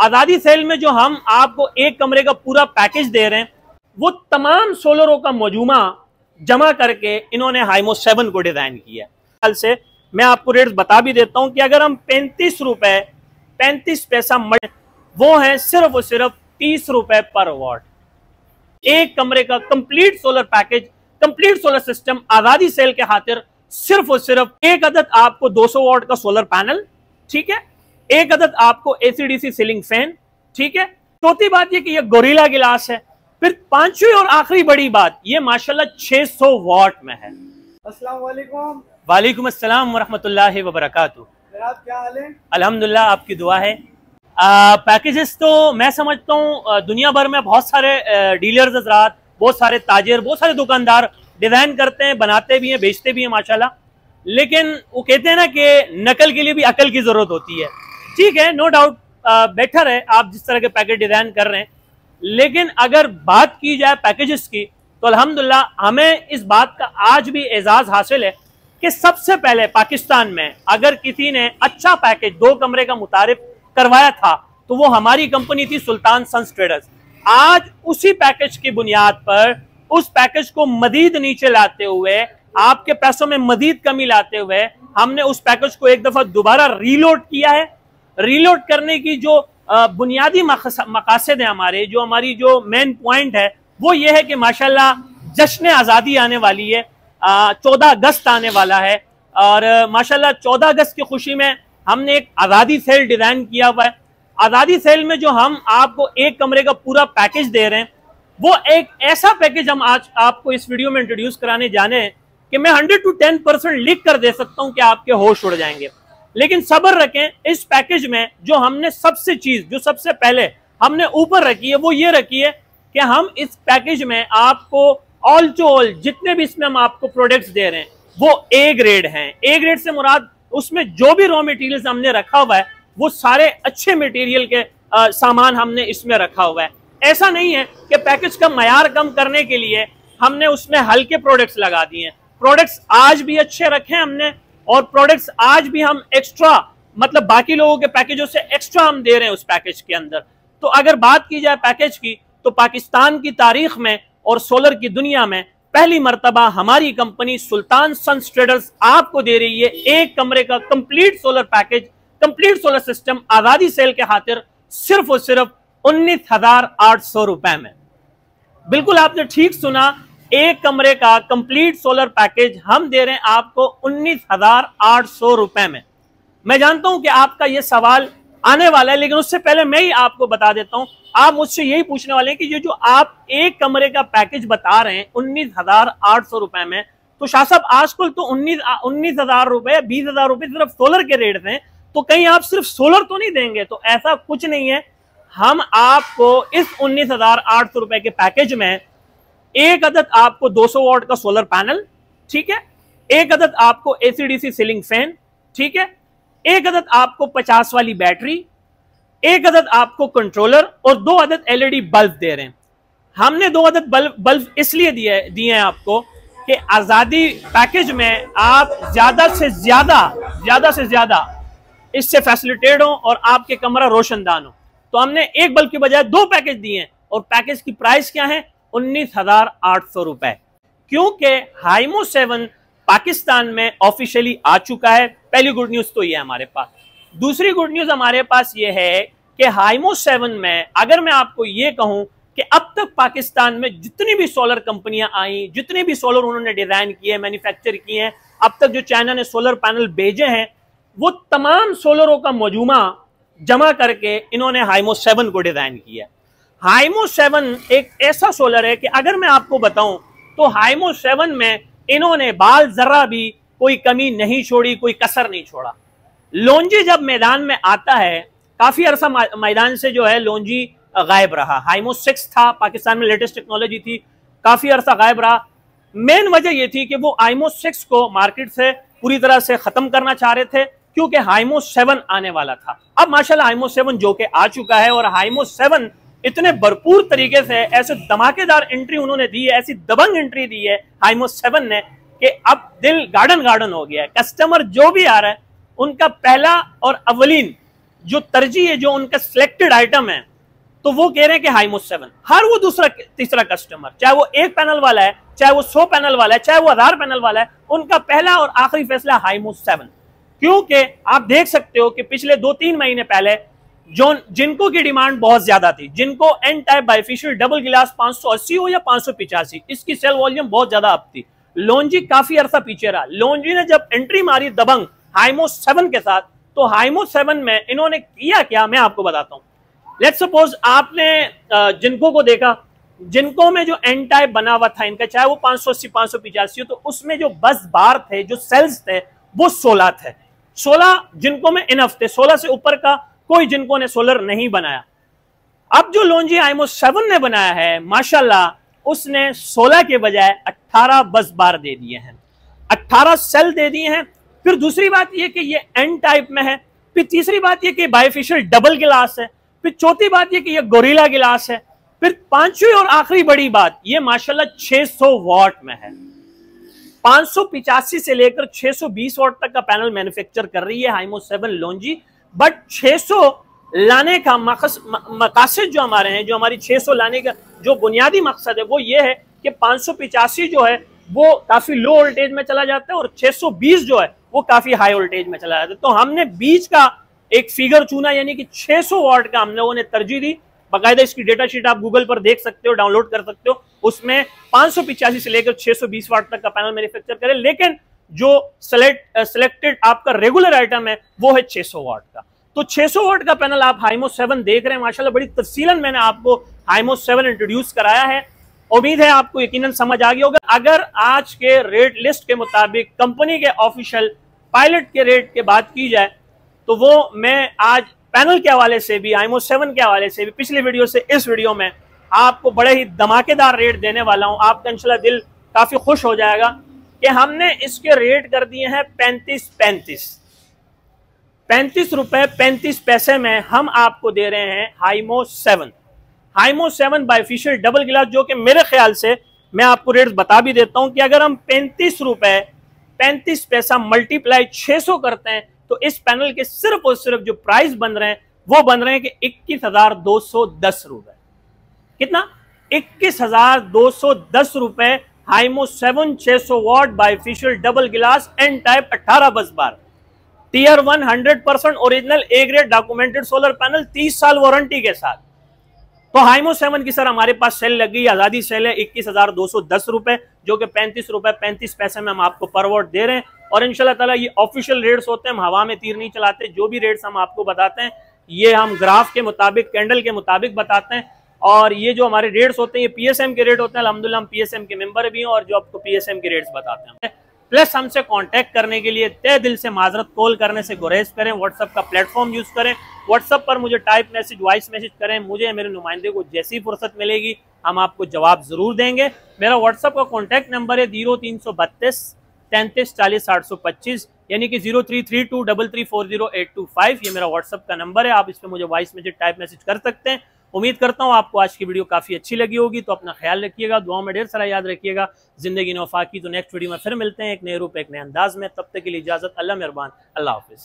आजादी सेल में जो हम आपको एक कमरे का पूरा पैकेज दे रहे हैं, वो तमाम सोलरों का मजूमा जमा करके इन्होंने हाइमो 7 को डिजाइन किया है। कल से मैं आपको रेट्स बता भी देता हूं कि अगर हम 35 रुपए 35 पैसा वो है सिर्फ और सिर्फ 30 रुपए पर वॉट। एक कमरे का complete solar package, complete solar system आजादी सेल के खातिर सिर्फ और सिर्फ एक अदद आपको 200 वॉट का सोलर पैनल, ठीक है, एक अदद आपको एसीडीसी सीलिंग फैन, ठीक है। चौथी बात ये कि ये गोरिल्ला गिलास है। फिर पांचवी और आखिरी बड़ी बात, ये माशाल्लाह 600 वॉट में है। अस्सलाम वालेकुम। वालेकुम अस्सलाम वरहमतुल्लाहि वबरकातुहू। क्या हाल है? अल्हम्दुलिल्लाह, आपकी दुआ है। पैकेजेस तो मैं समझता हूँ दुनिया भर में बहुत सारे डीलर्स हजरात, बहुत सारे ताजिर, बहुत सारे दुकानदार डिजाइन करते हैं, बनाते भी हैं, बेचते भी हैं माशाल्लाह। लेकिन वो कहते हैं ना कि नकल के लिए भी अकल की जरूरत होती है। ठीक है, नो डाउट बेटर है आप जिस तरह के पैकेज डिजाइन कर रहे हैं, लेकिन अगर बात की जाए पैकेजेस की तो अल्हम्दुलिल्लाह हमें इस बात का आज भी एजाज हासिल है कि सबसे पहले पाकिस्तान में अगर किसी ने अच्छा पैकेज 2 कमरे का मुतारिफ करवाया था तो वो हमारी कंपनी थी सुल्तान सन्स ट्रेडर्स। आज उसी पैकेज की बुनियाद पर उस पैकेज को मजीद नीचे लाते हुए, आपके पैसों में मजीद कमी लाते हुए, हमने उस पैकेज को एक दफा दोबारा रीलोड किया है। रीलोड करने की जो बुनियादी मकासद है हमारे, जो हमारी जो मेन पॉइंट है वो ये है कि माशाल्लाह जश्न आज़ादी आने वाली है, 14 अगस्त आने वाला है और माशाल्लाह 14 अगस्त की खुशी में हमने एक आज़ादी सेल डिजाइन किया हुआ है। आज़ादी सेल में जो हम आपको एक कमरे का पूरा पैकेज दे रहे हैं, वो एक ऐसा पैकेज हम आज आपको इस वीडियो में इंट्रोड्यूस कराने जाने हैं कि मैं 100 to 10% लिख कर दे सकता हूं कि आपके होश उड़ जाएंगे। लेकिन सब्र रखें, इस पैकेज में जो हमने सबसे पहले हमने ऊपर रखी है वो ये रखी है कि हम इस पैकेज में आपको ऑल टू ऑल जितने भी इसमें हम आपको प्रोडक्ट्स दे रहे हैं वो ए ग्रेड हैं। ए ग्रेड से मुराद उसमें जो भी रॉ मटेरियल्स हमने रखा हुआ है वो सारे अच्छे मटेरियल के सामान हमने इसमें रखा हुआ है। ऐसा नहीं है कि पैकेज का मयार कम करने के लिए हमने उसमें हल्के प्रोडक्ट्स लगा दिए हैं। प्रोडक्ट्स आज भी अच्छे रखे हमने और प्रोडक्ट्स आज भी हम एक्स्ट्रा, मतलब बाकी लोगों के पैकेजों से एक्स्ट्रा हम दे रहे हैं उस पैकेज के अंदर। तो अगर बात की जाए पैकेज की तो पाकिस्तान की तारीख में और सोलर की दुनिया में पहली मर्तबा हमारी कंपनी सुल्तान सन्स ट्रेडर्स आपको दे रही है एक कमरे का complete solar package, complete solar system आजादी सेल के खातिर सिर्फ और सिर्फ 19,800 रुपए में। बिल्कुल आपने ठीक सुना, एक कमरे का कंप्लीट सोलर पैकेज हम दे रहे हैं आपको 19,800 रुपए में। मैं जानता हूं कि आपका यह सवाल आने वाला है, लेकिन उससे पहले मैं ही आपको बता देता हूं। आप मुझसे यही पूछने वाले हैं कि ये जो आप एक कमरे का पैकेज बता रहे हैं 19,800 रुपए में, तो शाह साहब आजकल तो 19,000 रुपए 20,000 रुपए सिर्फ सोलर के रेट हैं, तो कहीं आप सिर्फ सोलर तो नहीं देंगे? तो ऐसा कुछ नहीं है। हम आपको इस 19,800 रुपए के पैकेज में एक अदद आपको 200 वॉट का सोलर पैनल, ठीक है, एक अदद आपको एसीडीसी सीलिंग फैन, ठीक है, एक अदद आपको 50 वाली बैटरी, एक अदद आपको कंट्रोलर और 2 अदद एलईडी बल्ब दे रहे हैं। हमने 2 अदद बल्ब इसलिए दिए हैं आपको कि आजादी पैकेज में आप ज्यादा से ज्यादा इससे फैसिलिटेट हो और आपके कमरा रोशनदान हो। तो हमने एक बल्ब के बजाय 2 पैकेज दिए हैं और पैकेज की प्राइस क्या है? 19,800 रुपए। क्योंकि हाइमो 7 पाकिस्तान में ऑफिशियली आ चुका है। पहली गुड न्यूज तो ये है हमारे पास। दूसरी गुड न्यूज हमारे पास ये है कि हाइमो 7 में अगर मैं आपको ये कहूं कि अब तक पाकिस्तान में जितनी भी सोलर कंपनियां आई, जितने भी सोलर उन्होंने डिजाइन किए, मैन्युफैक्चर किए हैं, अब तक जो चाइना ने सोलर पैनल भेजे हैं, वो तमाम सोलरों का मजूमा जमा करके इन्होंने हाइमो 7 को डिजाइन किया। हाइमो 7 एक ऐसा सोलर है कि अगर मैं आपको बताऊं तो हाइमो 7 में इन्होंने बाल जरा भी कोई कमी नहीं छोड़ी, कोई कसर नहीं छोड़ा। लोंजी जब मैदान में आता है, काफी अरसा मैदान से जो है लोंजी गायब रहा। हाइमो 6 था, पाकिस्तान में लेटेस्ट टेक्नोलॉजी थी, काफी अरसा गायब रहा। मेन वजह यह थी कि वो हाइमो 6 को मार्केट से पूरी तरह से खत्म करना चाह रहे थे क्योंकि हाइमो 7 आने वाला था। अब माशाल्लाह हाइमो 7 जो कि आ चुका है और हाइमो 7 इतने भरपूर तरीके से ऐसे धमाकेदार एंट्री उन्होंने दी है, ऐसी दबंग एंट्री दी है हाइमो 7 ने कि अब दिल गार्डन गार्डन हो गया है। कस्टमर जो भी आ रहा है उनका पहला और अवलीन जो तरजीह है, जो उनका सिलेक्टेड आइटम है, तो वो कह रहे हैं कि हाइमोस 7। हर वो दूसरा तीसरा कस्टमर, चाहे वो 1 पैनल वाला है, चाहे वो 100 पैनल वाला है, चाहे वो 1000 पैनल वाला है, उनका पहला और आखिरी फैसला हाइमोस 7। क्योंकि आप देख सकते हो कि पिछले 2-3 महीने पहले जो जिनको की डिमांड बहुत ज्यादा थी, जिनको एन टाइप बाइफेशियल डबल गिलास 580 हो या 585, इसकी सेल वॉल्यूम बहुत ज्यादा अप थी। लॉन्जी काफी अरसा पीछे रहा। लॉन्जी ने जब एंट्री मारी दबंग हाइमोस 7 के साथ, तो हाइमोस 7 में इन्होंने किया क्या, मैं आपको बताता हूं। लेट्स सपोज आपने जिनको को देखा, जिनको में जो एन टाइप बना हुआ था इनका, चाहे वो 580 585 हो, तो उसमें जो बस बार थे, जो सेल्स थे, वो 16 थे। 16 जिनको में इनफ थे, 16 से ऊपर का कोई जिनको ने सोलर नहीं बनाया। अब जो लॉन्जी हाइमोस 7 ने बनाया है, माशाल्लाह, उसने 16 के बजाय 18 बस बार दे दिए हैं, 18 सेल दे दिए हैं। फिर दूसरी बात यह कि ये एन टाइप में है। फिर तीसरी बात यह कि बाइफेशियल डबल गिलास है। फिर चौथी बात यह कि ये गोरिल्ला गिलास है। फिर पांचवी और आखिरी बड़ी बात, ये माशाल्लाह 600 वॉट में है। 585 से लेकर 620 वॉट तक का पैनल मैन्युफैक्चर कर रही है हाइमोस 7 लॉन्जी। बट 600 लाने का मकासद जो हमारे हैं, जो हमारी 600 लाने का जो बुनियादी मकसद है, वो ये है कि 585 जो है वो काफी लो वोल्टेज में चला जाता है और 620 जो है वो काफी हाई वोल्टेज में चला जाता है। तो हमने बीच का एक फिगर चुना, यानी कि 600 वॉट का हम लोगों ने तरजीह दी। बाकायदा इसकी डेटा शीट आप गूगल पर देख सकते हो, डाउनलोड कर सकते हो। उसमें 585 से लेकर 620 वाट तक का पैनल मैन्युफैक्चर करें, लेकिन जो सिलेक्टेड आपका रेगुलर आइटम है वो है 600 वाट का। तो 600 वाट का पैनल आप हाइमोस 7 देख रहे हैं। माशाल्लाह बड़ी तफसीलन मैंने आपको हाइमोस 7 इंट्रोड्यूस कराया है। उम्मीद है आपको यकीनन समझ आ गई होगा। अगर आज के रेट लिस्ट के मुताबिक कंपनी के ऑफिशियल पायलट के रेट की बात की जाए, तो वो मैं आज पैनल के हवाले से भी, हाइमोस 7 के हवाले से भी, पिछली वीडियो से इस वीडियो में आपको बड़े ही धमाकेदार रेट देने वाला हूं। आपका इंशाल्लाह दिल काफी खुश हो जाएगा कि हमने इसके रेट कर दिए हैं 35 रुपए 35 पैसे में हम आपको दे रहे हैं हाइमोस 7। हाइमोस 7 बाइफेशियल डबल गिलास, जो कि मेरे ख्याल से, मैं आपको रेट्स बता भी देता हूं कि अगर हम 35 रुपए 35 पैसा मल्टीप्लाई 600 करते हैं, तो इस पैनल के सिर्फ और सिर्फ जो प्राइस बन रहे हैं वो बन रहे हैं कि 21,210 रुपए। कितना? 21,210 रुपए। हाइमोस 7 600 watt bifacial double glass N type 18 busbar, tier 1 100% original A grade documented solar panel, 30 साल वारंटी के साथ। तो हाइमोस 7 की सर हमारे पास सेल लग गई, आजादी सेल है 21,210 रुपए, जो कि 35 रुपए 35 पैसे में हम आपको पर वॉट दे रहे हैं। और इंशाल्लाह ताला ये ऑफिशियल रेट्स होते हैं, हम हवा में तीर नहीं चलाते। जो भी रेट्स हम आपको बताते हैं ये हम ग्राफ के मुताबिक, कैंडल के मुताबिक बताते हैं। और ये जो हमारे रेट्स होते हैं ये पीएसएम के रेट होते हैं। अल्हम्दुलिल्लाह हम पीएसएम के मेंबर भी हैं और जो आपको पीएसएम के रेट्स बताते हैं। प्लस हमसे कांटेक्ट करने के लिए तहे दिल से माजरत, कॉल करने से गुरेज करें, व्हाट्सएप का प्लेटफॉर्म यूज करें। व्हाट्सएप पर मुझे टाइप मैसेज, वॉइस मैसेज करें, मुझे मेरे नुमाइंदे को जैसी फुर्सत मिलेगी हम आपको जवाब जरूर देंगे। मेरा व्हाट्सएप का कॉन्टैक्ट नंबर है 0332 33 40 825, यानी कि 0332334085। ये मेरा व्हाट्सएप का नंबर है। आप इस पर मुझे वॉइस मैसेज, टाइप मैसेज कर सकते हैं। उम्मीद करता हूँ आपको आज की वीडियो काफी अच्छी लगी होगी। तो अपना ख्याल रखिएगा, दुआओं में ढेर सारा याद रखिएगा। जिंदगी नौफा की। तो नेक्स्ट वीडियो में फिर मिलते हैं एक नए रूप, एक नए अंदाज में। तब तक के लिए इजाजत, अल्लाह मेहरबान, अल्लाह हाफिज।